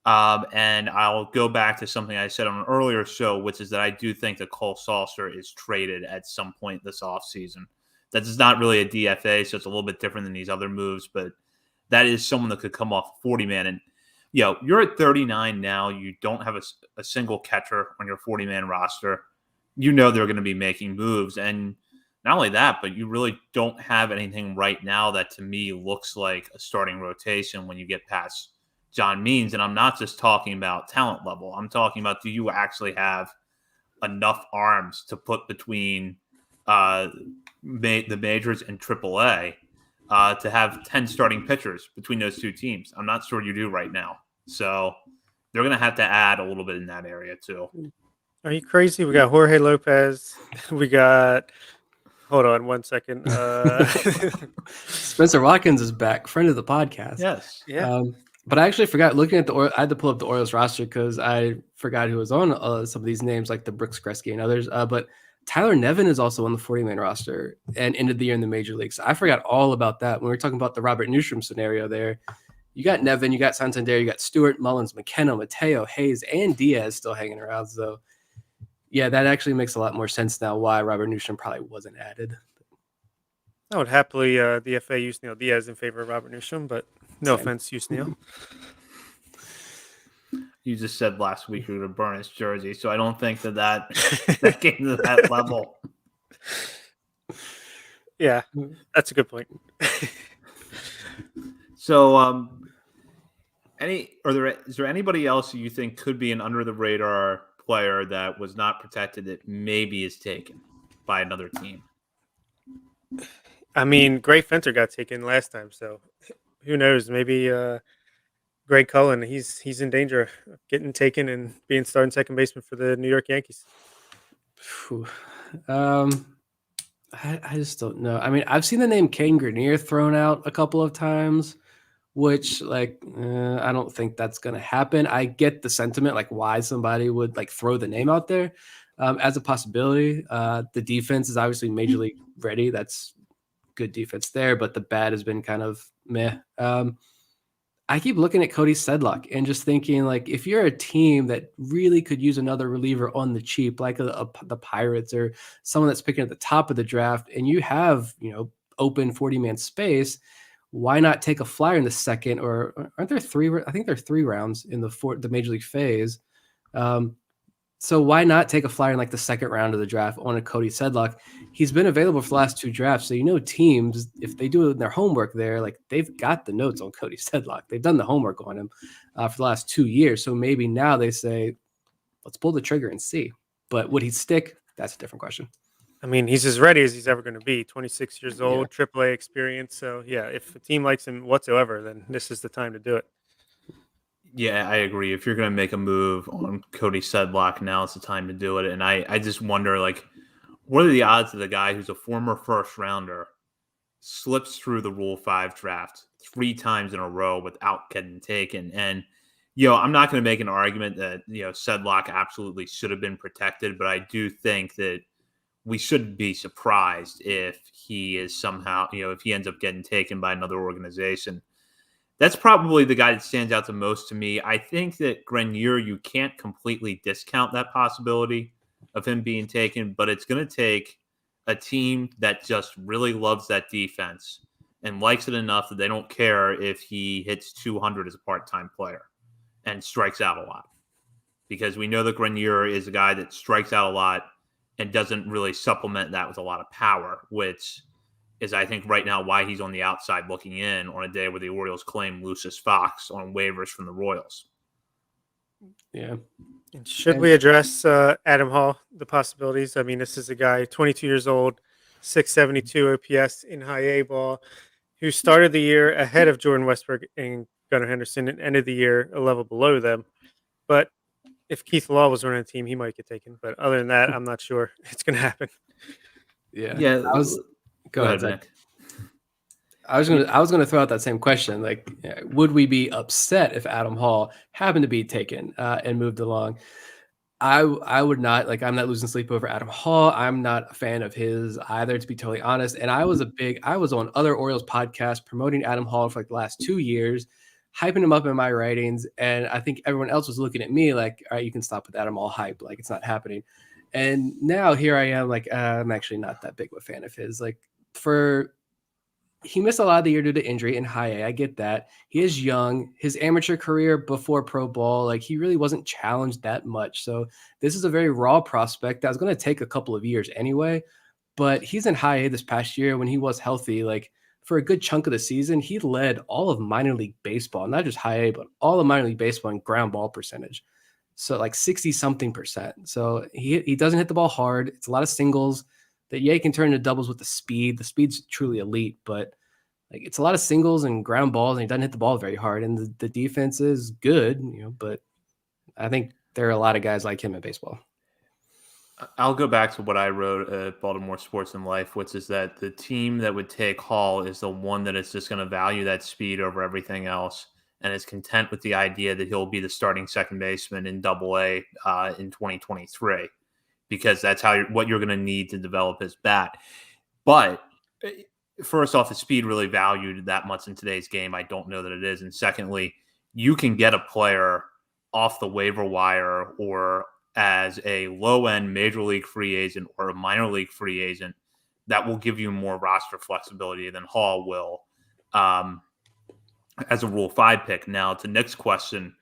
And I'll go back to something I said on an earlier show, which is that I do think that Cole Saucer is traded at some point this offseason. That is not really a DFA, so it's a little bit different than these other moves, but that is someone that could come off 40-man. And, you're at 39 now. You don't have a single catcher on your 40-man roster. You know they're going to be making moves. And not only that, but you really don't have anything right now that to me looks like a starting rotation when you get past John Means. And I'm not just talking about talent level. I'm talking about, do you actually have enough arms to put between the majors and AAA to have 10 starting pitchers between those two teams? I'm not sure you do right now. So they're going to have to add a little bit in that area too. Are you crazy? We got Jorge Lopez. We got... Hold on one second. Spencer Watkins is back, friend of the podcast. Yes. Yeah. But I actually forgot looking at I had to pull up the Orioles roster because I forgot who was on some of these names like the Brooks Krisky and others. But Tyler Nevin is also on the 40-man roster and ended the year in the major leagues. So I forgot all about that when we were talking about the Robert Newstrom scenario there. You got Nevin, you got Santander, you got Stewart, Mullins, McKenna, Mateo, Hayes, and Diaz still hanging around. So, yeah, that actually makes a lot more sense now why Robert Newstrom probably wasn't added. I would happily DFA Yusniel Diaz in favor of Robert Newstrom, but no offense, Yusniel. You just said last week you were going to burn his jersey, so I don't think that came to that level. Yeah, that's a good point. So, is there anybody else you think could be an under the radar player that was not protected that maybe is taken by another team? I mean, Gray Fenter got taken last time, so who knows? Maybe Greg Cullen, he's in danger of getting taken and being starting second baseman for the New York Yankees. I just don't know. I mean, I've seen the name Kane Grenier thrown out a couple of times, which I don't think that's going to happen. I get the sentiment, like why somebody would like throw the name out there as a possibility. The defense is obviously major league ready. That's good defense there, but the bat has been kind of meh. I keep looking at Cody Sedlock and just thinking, like, if you're a team that really could use another reliever on the cheap, like the Pirates or someone that's picking at the top of the draft, and you have, open 40-man space, why not take a flyer in the second? Or aren't there three? I think there are 3 rounds in the major league phase. So why not take a flyer in like the second round of the draft on a Cody Sedlock? He's been available for the last 2 drafts. So, teams, if they do their homework there, like they've got the notes on Cody Sedlock. They've done the homework on him for the last 2 years. So maybe now they say, let's pull the trigger and see. But would he stick? That's a different question. I mean, he's as ready as he's ever going to be. 26 years old, AAA experience. So, yeah, if a team likes him whatsoever, then this is the time to do it. Yeah, I agree. If you're going to make a move on Cody Sedlock, now it's the time to do it. And I just wonder, like, what are the odds that a guy who's a former first rounder slips through the Rule 5 draft 3 times in a row without getting taken? And, I'm not going to make an argument that, Sedlock absolutely should have been protected, but I do think that we shouldn't be surprised if he is somehow, if he ends up getting taken by another organization. That's probably the guy that stands out the most to me. I think that Grenier, you can't completely discount that possibility of him being taken, but it's going to take a team that just really loves that defense and likes it enough that they don't care if he hits 200 as a part-time player and strikes out a lot. Because we know that Grenier is a guy that strikes out a lot and doesn't really supplement that with a lot of power, which is, I think, right now why he's on the outside looking in on a day where the Orioles claim Lucius Fox on waivers from the Royals. Yeah. And should we address Adam Hall, the possibilities? I mean, this is a guy, 22 years old, 672 OPS in high A ball, who started the year ahead of Jordan Westbrook and Gunnar Henderson and ended the year a level below them. But if Keith Law was running a team, he might get taken. But other than that, I'm not sure it's going to happen. Yeah. Go ahead, Zach. Nick. I was gonna throw out that same question. Like, would we be upset if Adam Hall happened to be taken and moved along? I would not. Like, I'm not losing sleep over Adam Hall. I'm not a fan of his either, to be totally honest. And I was on other Orioles podcasts promoting Adam Hall for like the last 2 years, hyping him up in my writings. And I think everyone else was looking at me like, all right, you can stop with Adam Hall hype. Like, it's not happening. And now here I am, like, I'm actually not that big of a fan of his. Like, he missed a lot of the year due to injury in high A. I get that. He is young. His amateur career before pro ball, like, he really wasn't challenged that much. So this is a very raw prospect that's going to take a couple of years anyway. But he's in high A this past year when he was healthy. Like, for a good chunk of the season, he led all of minor league baseball, not just high A, but all of minor league baseball in ground ball percentage. So like 60 something percent. So he doesn't hit the ball hard. It's a lot of singles that can turn into doubles with the speed. The speed's truly elite, but like, it's a lot of singles and ground balls, and he doesn't hit the ball very hard. And the defense is good, but I think there are a lot of guys like him in baseball. I'll go back to what I wrote at Baltimore Sports and Life, which is that the team that would take Hall is the one that is just going to value that speed over everything else and is content with the idea that he'll be the starting second baseman in Double-A in 2023, because that's what you're going to need to develop his bat. But first off, the speed really valued that much in today's game? I don't know that it is. And secondly, you can get a player off the waiver wire or as a low-end major league free agent or a minor league free agent that will give you more roster flexibility than Hall will as a Rule 5 pick. Now, to Nick's question,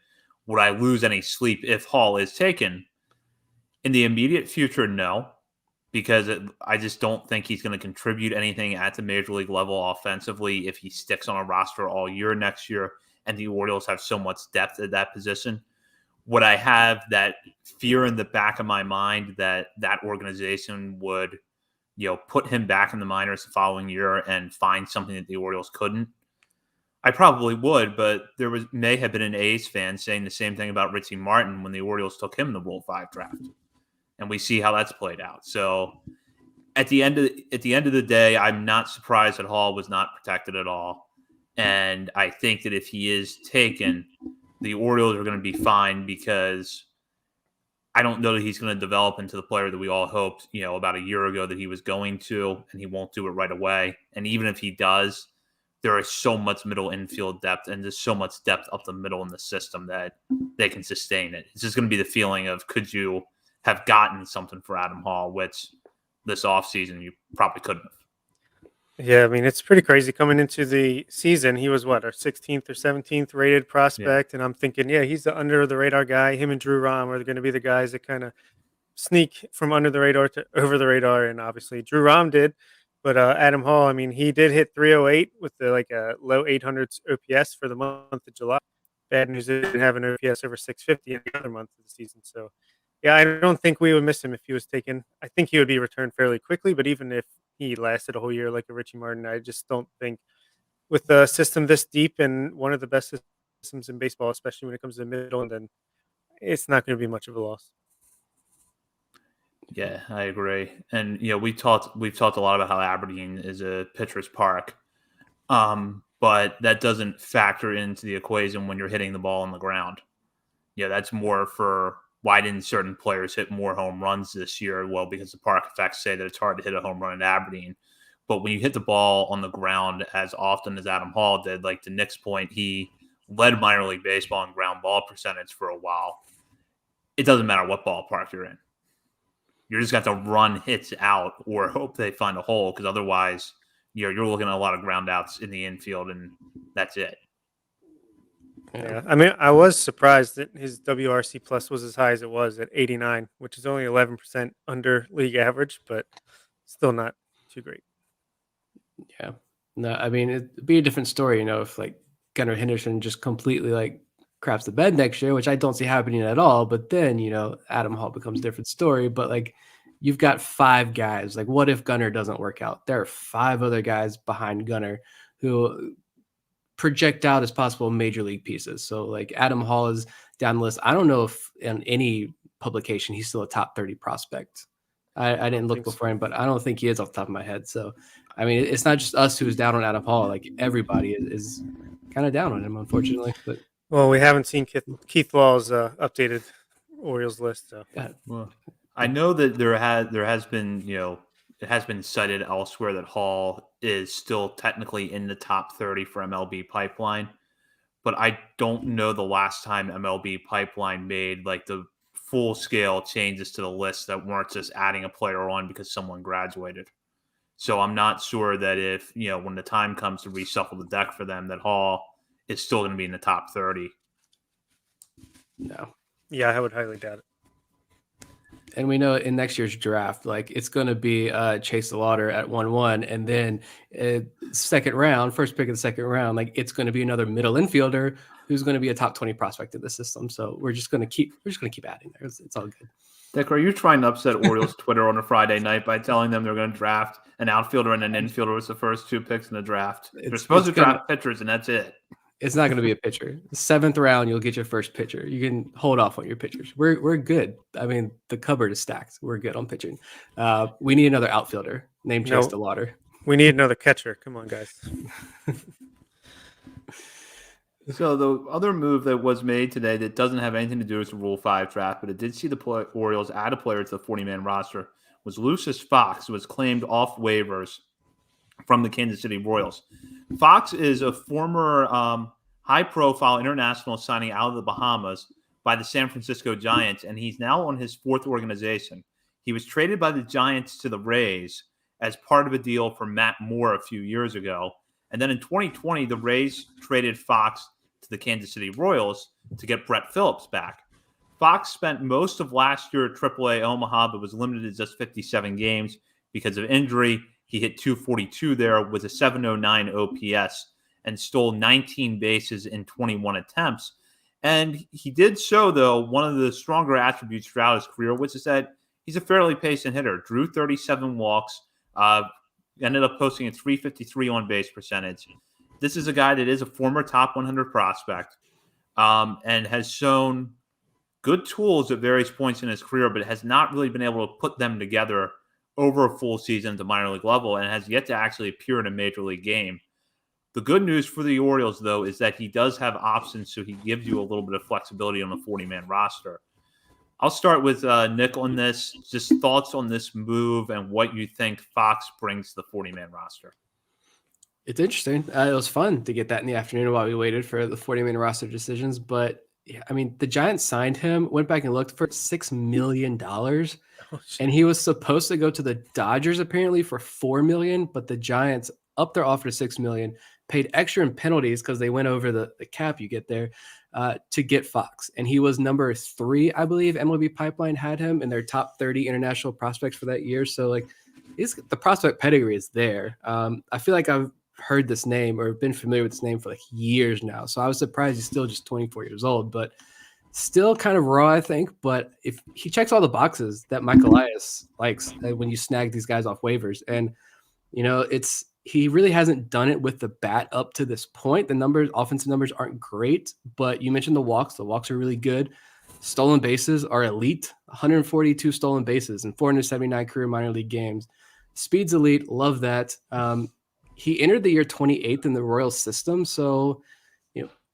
would I lose any sleep if Hall is taken? In the immediate future, no, because I just don't think he's going to contribute anything at the major league level offensively if he sticks on a roster all year next year and the Orioles have so much depth at that position. Would I have that fear in the back of my mind that that organization would, put him back in the minors the following year and find something that the Orioles couldn't? I probably would, but may have been an A's fan saying the same thing about Richie Martin when the Orioles took him in the Rule 5 draft. And we see how that's played out. So at the end of the day, I'm not surprised that Hall was not protected at all. And I think that if he is taken, the Orioles are going to be fine, because I don't know that he's going to develop into the player that we all hoped, about a year ago that he was going to, and he won't do it right away. And even if he does, there is so much middle infield depth and there's so much depth up the middle in the system that they can sustain it. It's just going to be the feeling of, could you have gotten something for Adam Hall, which this offseason you probably couldn't have. Yeah, I mean, it's pretty crazy. Coming into the season, he was our 16th or 17th rated prospect. Yeah. And I'm thinking, he's the under the radar guy. Him and Drew Rom are going to be the guys that kind of sneak from under the radar to over the radar. And obviously Drew Rom did. But Adam Hall, I mean, he did hit 308 with a low 800s OPS for the month of July. Bad news, he didn't have an OPS over 650 in the other month of the season. So, yeah, I don't think we would miss him if he was taken. I think he would be returned fairly quickly, but even if he lasted a whole year like a Richie Martin, I just don't think with a system this deep and one of the best systems in baseball, especially when it comes to the middle, and then it's not going to be much of a loss. Yeah, I agree. And we've talked a lot about how Aberdeen is a pitcher's park. But that doesn't factor into the equation when you're hitting the ball on the ground. Yeah, that's more for why didn't certain players hit more home runs this year? Well, because the park effects say that it's hard to hit a home run at Aberdeen. But when you hit the ball on the ground as often as Adam Hall did, like to Nick's point, he led minor league baseball in ground ball percentage for a while. It doesn't matter what ballpark you're in. You're just got to run hits out or hope they find a hole, because otherwise you're looking at a lot of ground outs in the infield, and that's it. Yeah, I mean, I was surprised that his WRC plus was as high as it was at 89, which is only 11% under league average, but still not too great. Yeah. No, I mean, it'd be a different story, if like Gunnar Henderson just completely like craps the bed next year, which I don't see happening at all. But then, Adam Hall becomes a different story. But like, you've got 5 guys. Like, what if Gunnar doesn't work out? There are 5 other guys behind Gunnar who project out as possible major league pieces. So like Adam Hall is down the list. I don't know if in any publication he's still a top 30 prospect. I didn't look beforehand, but I don't think he is off the top of my head. So, I mean, it's not just us who's down on Adam Hall. Like everybody is kind of down on him, unfortunately. But well, we haven't seen Keith Law's updated Orioles list. So. Well, I know that there has been it has been cited elsewhere that Hall is still technically in the top 30 for MLB Pipeline, but I don't know the last time MLB Pipeline made like the full scale changes to the list that weren't just adding a player on because someone graduated. So I'm not sure that if, when the time comes to reshuffle the deck for them, that Hall is still going to be in the top 30. No. Yeah, I would highly doubt it. And we know in next year's draft, like it's going to be Chase Lauder at 1-1, and then second round, first pick of the second round, like it's going to be another middle infielder who's going to be a top 20 prospect in the system. So we're just going to keep adding there. It's all good. Dick, are you trying to upset Orioles Twitter on a Friday night by telling them they're going to draft an outfielder and an infielder with the first 2 picks in the draft? They're supposed to draft pitchers, and that's it. It's not going to be a pitcher. 7th round, you'll get your first pitcher. You can hold off on your pitchers. We're good. I mean, the cupboard is stacked. We're good on pitching. We need another outfielder named Chase Lauder. We need another catcher. Come on, guys. So the other move that was made today that doesn't have anything to do with the Rule 5 draft, but it did see the Orioles add a player to the 40-man roster, was Lucius Fox, who was claimed off waivers from the Kansas City Royals. Fox is a former high-profile international signing out of the Bahamas by the San Francisco Giants, and he's now on his 4th organization. He was traded by the Giants to the Rays as part of a deal for Matt Moore a few years ago. And then in 2020, the Rays traded Fox to the Kansas City Royals to get Brett Phillips back. Fox spent most of last year at AAA Omaha, but was limited to just 57 games because of injury. He hit .242 there with a .709 OPS and stole 19 bases in 21 attempts. And he did show, though, one of the stronger attributes throughout his career, which is that he's a fairly patient hitter. Drew 37 walks, ended up posting a .353 on-base percentage. This is a guy that is a former top 100 prospect and has shown good tools at various points in his career, but has not really been able to put them together over a full season at the minor league level and has yet to actually appear in a major league game. The good news for the Orioles, though, is that he does have options, so he gives you a little bit of flexibility on the 40-man roster. I'll start with Nick on this. Just thoughts on this move and what you think Fox brings to the 40-man roster. It's interesting. It was fun to get that in the afternoon while we waited for the 40-man roster decisions. But, yeah, I mean, the Giants signed him, went back and looked for $6 million. And he was supposed to go to the Dodgers apparently for $4 million, but the Giants upped their offer to $6 million, paid extra in penalties because they went over the cap you get there to get Fox. And he was number 3, I believe. MLB Pipeline had him in their top 30 international prospects for that year. So like the prospect pedigree is there. I feel like I've heard this name or been familiar with this name for like years now. So I was surprised he's still just 24 years old, but still kind of raw, I think. But if he checks all the boxes that Mike Elias likes when you snag these guys off waivers, and he really hasn't done it with the bat up to this point. The offensive numbers aren't great, but you mentioned the walks. The walks are really good. Stolen bases are elite. 142 stolen bases in 479 career minor league games. Speed's elite. Love that. He entered the year 28th in the Royals system. So,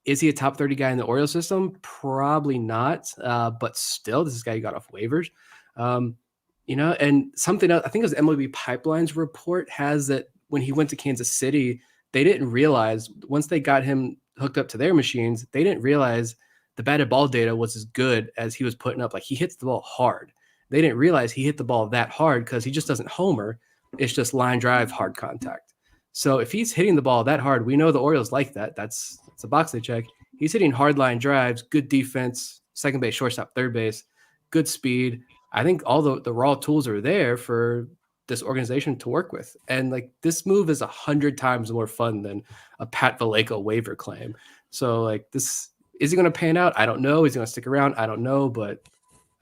is he a top 30 guy in the Orioles system? Probably not. But still, this is a guy who got off waivers. And something else, I think it was MLB Pipeline's report has that when he went to Kansas City, they didn't realize once they got him hooked up to their machines, they didn't realize the batted ball data was as good as he was putting up. Like, he hits the ball hard. They didn't realize he hit the ball that hard because he just doesn't homer. It's just line drive, hard contact. So if he's hitting the ball that hard, we know the Orioles like that. That's a box they check. He's hitting hard line drives, good defense, second base, shortstop, third base, good speed. I think all the raw tools are there for this organization to work with. And like, this move is 100 times more fun than a Pat Vallejo waiver claim. So like, this, is he going to pan out? I don't know. Is he going to stick around? I don't know, but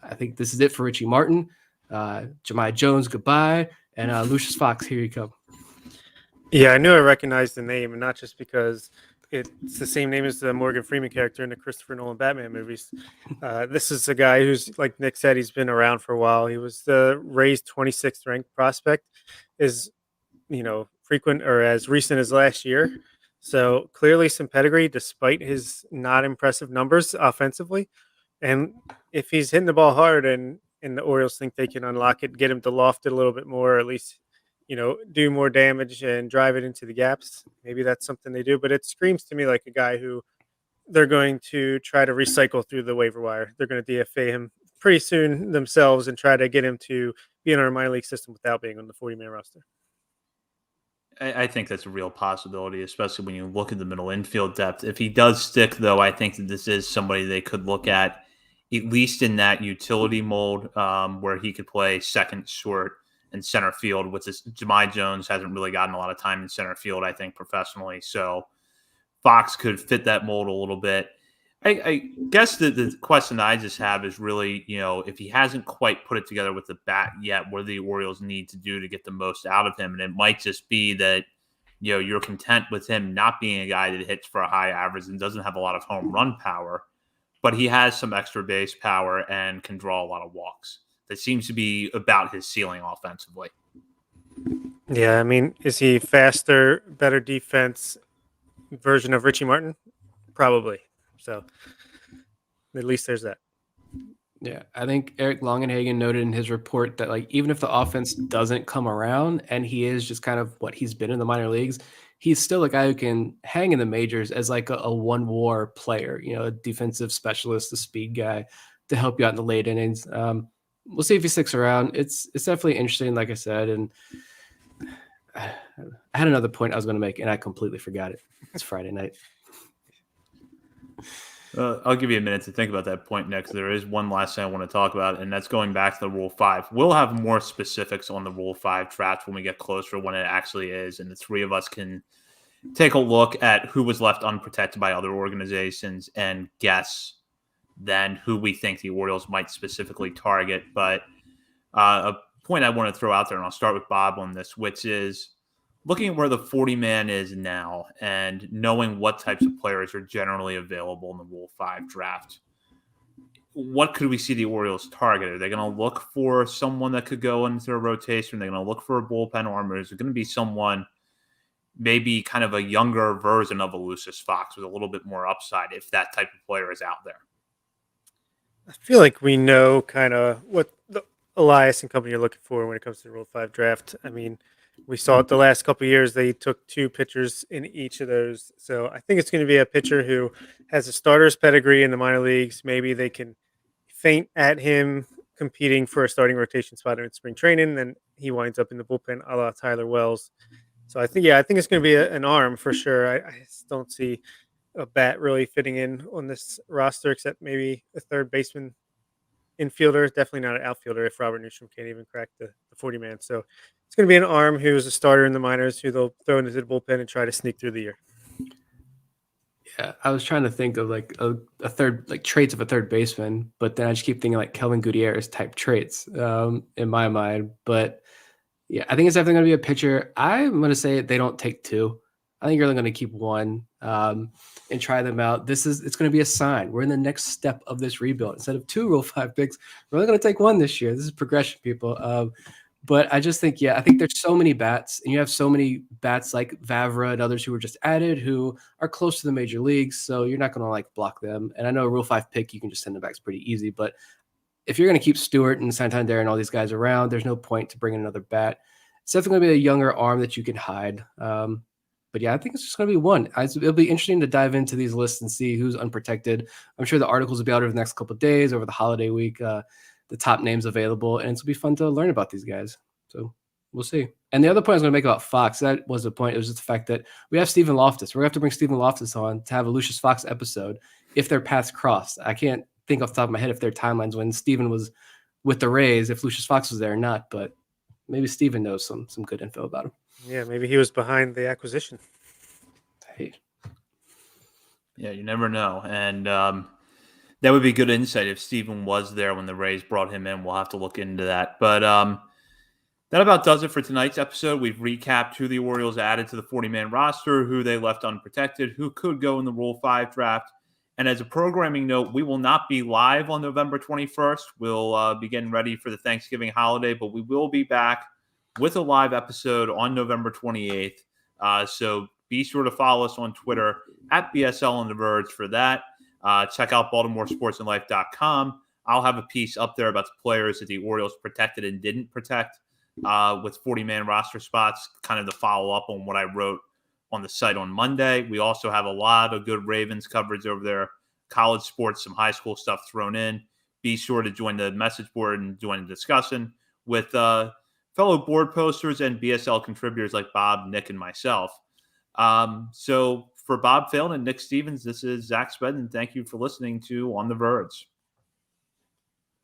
I think this is it for Richie Martin. Jahmai Jones, goodbye. And Lucius Fox, here you come. Yeah, I knew I recognized the name, and not just because it's the same name as the Morgan Freeman character in the Christopher Nolan Batman movies. This is a guy who's, like Nick said, he's been around for a while. He was the Rays 26th ranked prospect, is frequent or as recent as last year. So clearly some pedigree despite his not impressive numbers offensively. And if he's hitting the ball hard and the Orioles think they can unlock it, get him to loft it a little bit more, or at least do more damage and drive it into the gaps, maybe that's something they do. But it screams to me like a guy who they're going to try to recycle through the waiver wire. They're going to DFA him pretty soon themselves and try to get him to be in our minor league system without being on the 40-man roster. I think that's a real possibility, especially when you look at the middle infield depth. If he does stick, though, I think that this is somebody they could look at least in that utility mold where he could play second, short, and center field. With this, Jahmai Jones hasn't really gotten a lot of time in center field, I think, professionally. So Fox could fit that mold a little bit. I guess the question I just have is really, if he hasn't quite put it together with the bat yet, what do the Orioles need to do to get the most out of him? And it might just be that, you're content with him not being a guy that hits for a high average and doesn't have a lot of home run power, but he has some extra base power and can draw a lot of walks. That seems to be about his ceiling offensively. Yeah, I mean, is he faster, better defense version of Richie Martin? Probably. So at least there's that. Yeah, I think Eric Longenhagen noted in his report that like even if the offense doesn't come around and he is just kind of what he's been in the minor leagues, he's still a guy who can hang in the majors as like a one WAR player, a defensive specialist, a speed guy to help you out in the late innings. We'll see if he sticks around. It's definitely interesting, like I said, and I had another point I was going to make and I completely forgot it. It's Friday night. I'll give you a minute to think about that point next. There is one last thing I want to talk about, and that's going back to the Rule 5. We'll have more specifics on the Rule 5 draft when we get closer when it actually is, and the three of us can take a look at who was left unprotected by other organizations and guess then who we think the Orioles might specifically target. But a point I want to throw out there, and I'll start with Bob on this, which is looking at where the 40-man is now and knowing what types of players are generally available in the Rule 5 draft, what could we see the Orioles target? Are they going to look for someone that could go into their rotation? Are they going to look for a bullpen arm? Or is it going to be someone maybe kind of a younger version of a Lucius Fox with a little bit more upside if that type of player is out there? I feel like we know kind of what the Elias and company are looking for when it comes to the Rule 5 draft. I mean, we saw it the last couple of years. They took two pitchers in each of those. So I think it's going to be a pitcher who has a starter's pedigree in the minor leagues. Maybe they can feint at him competing for a starting rotation spot in spring training. Then he winds up in the bullpen a la Tyler Wells. So I think it's going to be an arm for sure. I just don't see a bat really fitting in on this roster, except maybe a third baseman, infielder, definitely not an outfielder if Robert Newsom can't even crack the 40-man. So it's going to be an arm who's a starter in the minors who they'll throw into the bullpen and try to sneak through the year. Yeah, I was trying to think of like a third, like traits of a third baseman, but then I just keep thinking like Kelvin Gutierrez type traits in my mind. But Yeah, I think it's definitely going to be a pitcher. I'm going to say they don't take two. I think you're only going to keep one and try them out. It's going to be a sign. We're in the next step of this rebuild. Instead of 2 Rule 5 picks, we're only going to take one this year. This is progression, people. But I just think, I think there's so many bats, and you have so many bats like Vavra and others who were just added who are close to the major leagues. So you're not going to like block them. And I know a Rule 5 pick, you can just send them back. It's pretty easy. But if you're going to keep Stewart and Santander and all these guys around, there's no point to bring in another bat. It's definitely going to be a younger arm that you can hide. But yeah, I think it's just going to be one. It'll be interesting to dive into these lists and see who's unprotected. I'm sure the articles will be out over the next couple of days, over the holiday week, the top names available, and it'll be fun to learn about these guys. So we'll see. And the other point I was going to make about Fox, that was the point. It was just the fact that we have Stephen Loftus. We're going to have to bring Stephen Loftus on to have a Lucius Fox episode if their paths crossed. I can't think off the top of my head if their timelines when Stephen was with the Rays, if Lucius Fox was there or not, but maybe Stephen knows some good info about him. Yeah, maybe he was behind the acquisition. Hey. Yeah, you never know. And that would be good insight if Stephen was there when the Rays brought him in. We'll have to look into that. But that about does it for tonight's episode. We've recapped who the Orioles added to the 40-man roster, who they left unprotected, who could go in the Rule 5 draft. And as a programming note, we will not be live on November 21st. We'll be getting ready for the Thanksgiving holiday, but we will be back with a live episode on November 28th. So be sure to follow us on Twitter at BSL on the Verge for that. Check out BaltimoreSportsAndLife.com. I'll have a piece up there about the players that the Orioles protected and didn't protect with 40-man roster spots, kind of the follow-up on what I wrote on the site on Monday. We also have a lot of good Ravens coverage over there, college sports, some high school stuff thrown in. Be sure to join the message board and join the discussion with fellow board posters and BSL contributors like Bob, Nick, and myself. So for Bob Phelan and Nick Stevens, this is Zach Spedden. Thank you for listening to On the Verge.